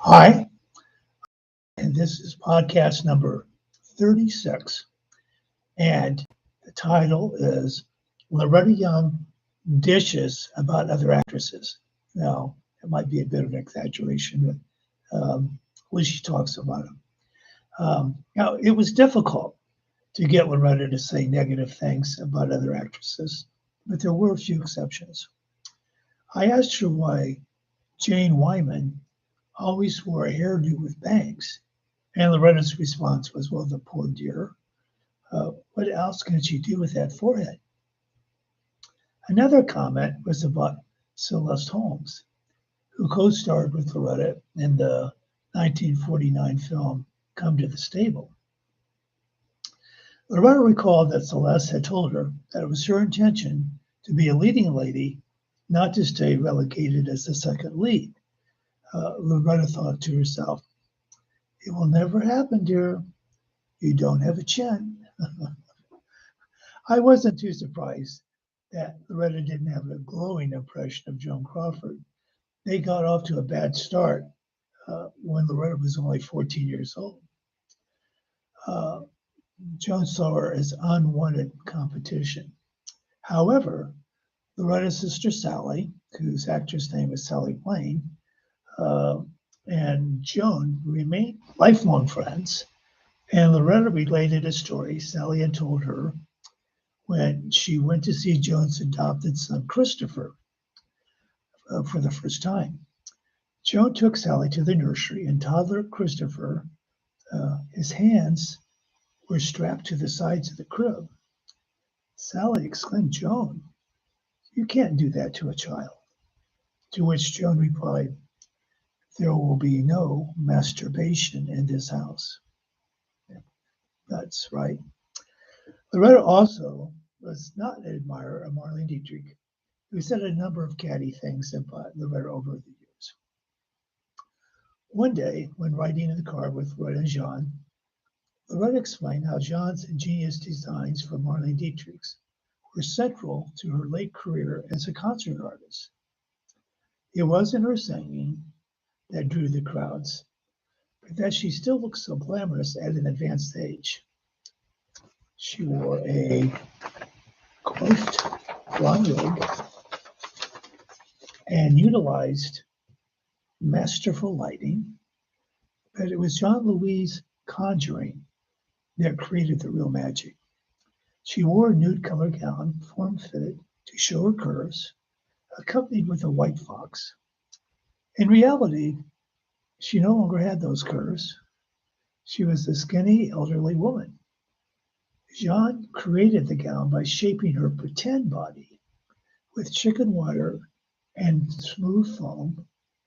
Hi, and this is podcast number 36, and the title is Loretta Young Dishes About Other Actresses. Now, it might be a bit of an exaggeration, but when she talks about them. Now, it was difficult to get Loretta to say negative things about other actresses, but there were a few exceptions. I asked her why Jane Wyman always wore a hairdo with bangs. And Loretta's response was, well, the poor dear. What else can she do with that forehead? Another comment was about Celeste Holmes, who co-starred with Loretta in the 1949 film Come to the Stable. Loretta recalled that Celeste had told her that it was her intention to be a leading lady, not to stay relegated as the second lead. Loretta thought to herself, it will never happen, dear. You don't have a chin. I wasn't too surprised that Loretta didn't have a glowing impression of Joan Crawford. They got off to a bad start when Loretta was only 14 years old. Joan saw her as unwanted competition. However, Loretta's sister Sally, whose actress name is Sally Blaine, and Joan remained lifelong friends. And Loretta related a story Sally had told her when she went to see Joan's adopted son, Christopher, for the first time. Joan took Sally to the nursery, and toddler Christopher, his hands were strapped to the sides of the crib. Sally exclaimed, Joan, you can't do that to a child. To which Joan replied, there will be no masturbation in this house. That's right. Loretta also was not an admirer of Marlene Dietrich, who said a number of catty things about Loretta over the years. One day, when riding in the car with Rita and Joan, Loretta explained how Joan's ingenious designs for Marlene Dietrich's were central to her late career as a concert artist. It wasn't her singing that drew the crowds, but that she still looked so glamorous at an advanced age. She wore a coiffed blonde wig and utilized masterful lighting, but it was Jean Louis' conjuring that created the real magic. She wore a nude color gown, form-fitted to show her curves, accompanied with a white fox. In reality, she no longer had those curves. She was a skinny, elderly woman. Jean created the gown by shaping her pretend body with chicken wire and smooth foam,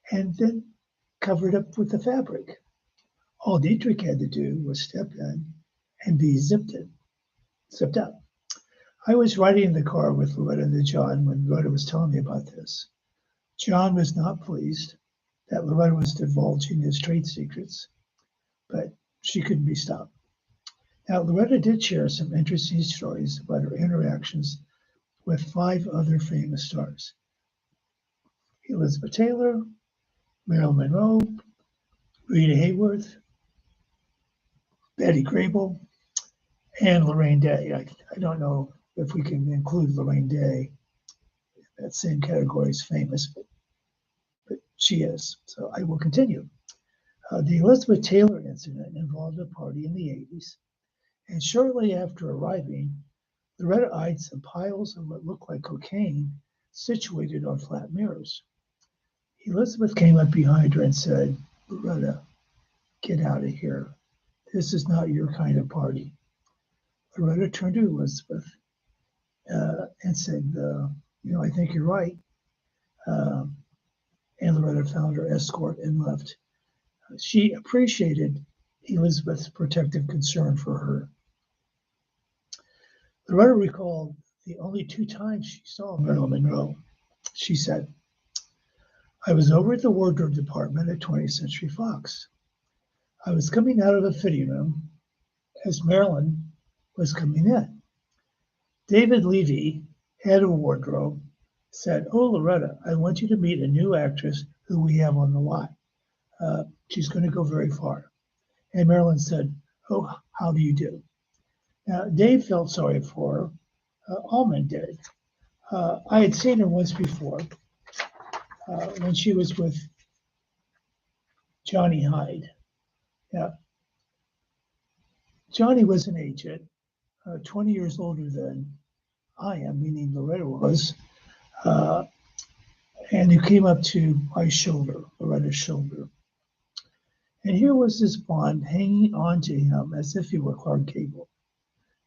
and then covered up with the fabric. All Dietrich had to do was step in and be zipped up. I was riding in the car with Loretta and John when Loretta was telling me about this. John was not pleased that Loretta was divulging his trade secrets, but she couldn't be stopped. Now, Loretta did share some interesting stories about her interactions with 5 other famous stars: Elizabeth Taylor, Marilyn Monroe, Rita Hayworth, Betty Grable, and Lorraine Day. I don't know if we can include Lorraine Day in that same category as famous, but she is. So I will continue. The Elizabeth Taylor incident involved a party in the 80s, and shortly after arriving, Loretta eyed some piles of what looked like cocaine situated on flat mirrors. Elizabeth came up behind her and said, Loretta, get out of here. This is not your kind of party. Loretta turned to Elizabeth and said, I think you're right. And Loretta found her escort and left. She appreciated Elizabeth's protective concern for her. Loretta recalled the only 2 times she saw Marilyn Monroe. She said, I was over at the wardrobe department at 20th Century Fox. I was coming out of a fitting room as Marilyn was coming in. David Levy, head of wardrobe, said, oh, Loretta, I want you to meet a new actress who we have on the lot. She's going to go very far. And Marilyn said, "Oh, how do you do?" Now, Dave felt sorry for her. Allman did. I had seen her once before when she was with Johnny Hyde. Now, Johnny was an agent, 20 years older than I am, meaning Loretta was, uh, and he came up to my shoulder, Loretta's shoulder. And here was this blonde hanging on to him as if he were Clark Gable.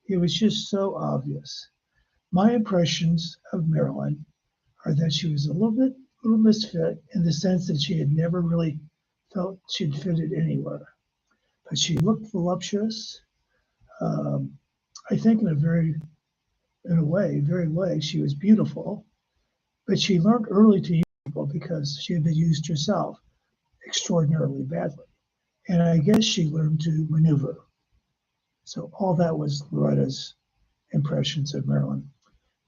It was just so obvious. My impressions of Marilyn are that she was a little misfit in the sense that she had never really felt she'd fitted anywhere. But she looked voluptuous. Um, I think in a way, she was beautiful. But she learned early to use people because she had been used herself extraordinarily badly. And I guess she learned to maneuver. So all that was Loretta's impressions of Marilyn.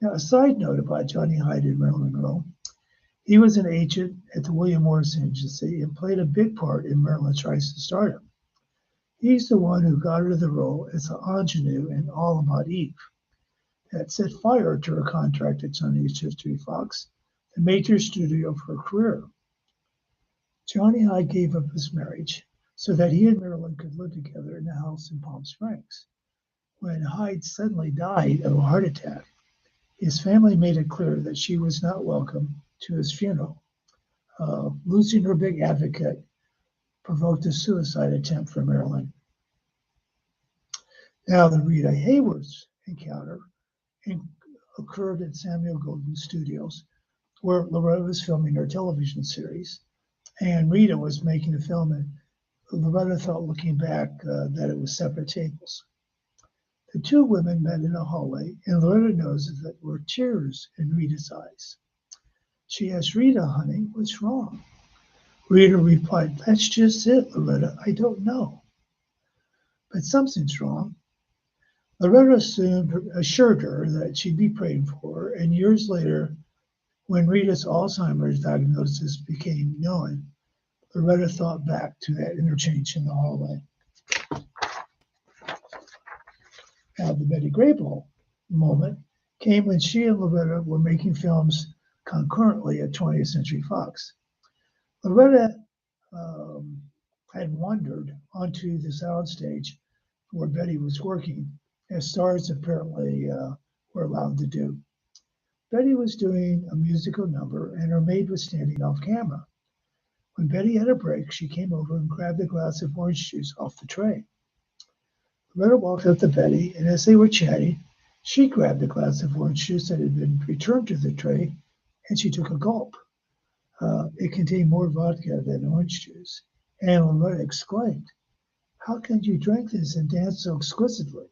Now, a side note about Johnny Hyde and Marilyn Monroe. He was an agent at the William Morris Agency and played a big part in Marilyn's rise to stardom. He's the one who got her the role as the ingenue in All About Eve that set fire to her contract at 20th Century Fox, the major studio of her career. Johnny Hyde gave up his marriage so that he and Marilyn could live together in a house in Palm Springs. When Hyde suddenly died of a heart attack, his family made it clear that she was not welcome to his funeral. Losing her big advocate provoked a suicide attempt for Marilyn. Now, the Rita Hayworth encounter occurred at Samuel Goldwyn Studios, where Loretta was filming her television series, and Rita was making a film, and Loretta thought, looking back, that it was separate tables. The two women met in a hallway, and Loretta noticed that there were tears in Rita's eyes. She asked Rita, "Honey, what's wrong?" Rita replied, "That's just it, Loretta. I don't know. But something's wrong." Loretta assured her that she'd be praying for her, and years later, when Rita's Alzheimer's diagnosis became known, Loretta thought back to that interchange in the hallway. Now, the Betty Grable moment came when she and Loretta were making films concurrently at 20th Century Fox. Loretta had wandered onto the soundstage where Betty was working, as stars apparently were allowed to do. Betty was doing a musical number, and her maid was standing off camera. When Betty had a break, she came over and grabbed a glass of orange juice off the tray. Loretta walked up to Betty, and as they were chatting, she grabbed a glass of orange juice that had been returned to the tray, and she took a gulp. It contained more vodka than orange juice. And Loretta exclaimed, "How can you drink this and dance so exquisitely?"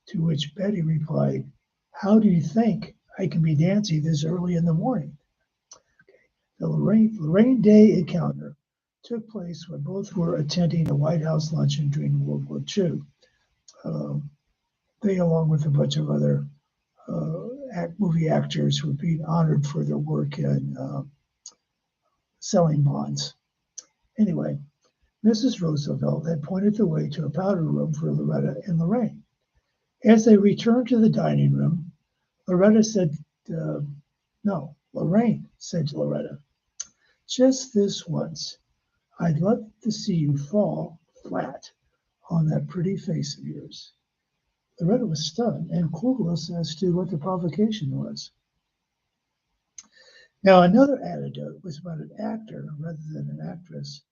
To which Betty replied, "How do you think I can be dancing this early in the morning?" The Lorraine Day encounter took place when both were attending a White House luncheon during World War II. They, along with a bunch of other movie actors, were being honored for their work in selling bonds. Anyway, Mrs. Roosevelt had pointed the way to a powder room for Loretta and Lorraine. As they returned to the dining room, Lorraine said to Loretta, "Just this once, I'd love to see you fall flat on that pretty face of yours." Loretta was stunned and clueless as to what the provocation was. Now, another anecdote was about an actor rather than an actress,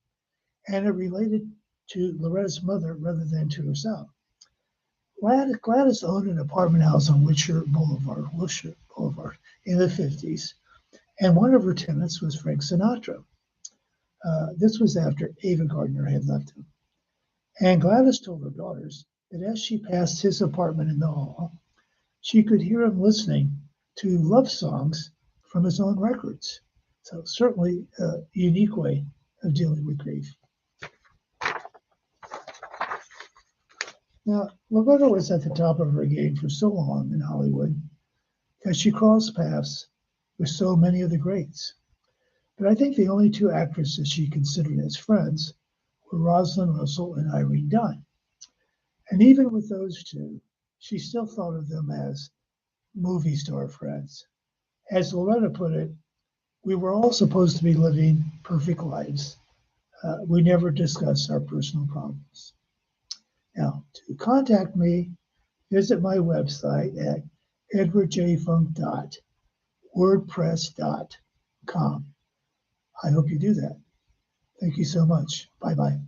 and it related to Loretta's mother rather than to herself. Gladys owned an apartment house on Wilshire Boulevard, in the 50s, and one of her tenants was Frank Sinatra. This was after Ava Gardner had left him. And Gladys told her daughters that as she passed his apartment in the hall, she could hear him listening to love songs from his own records. So certainly a unique way of dealing with grief. Now, Loretta was at the top of her game for so long in Hollywood that she crossed paths with so many of the greats. But I think the only two actresses she considered as friends were Rosalind Russell and Irene Dunne. And even with those two, she still thought of them as movie star friends. As Loretta put it, we were all supposed to be living perfect lives. We never discussed our personal problems. Now, to contact me, visit my website at edwardjfunk.wordpress.com. I hope you do that. Thank you so much. Bye bye.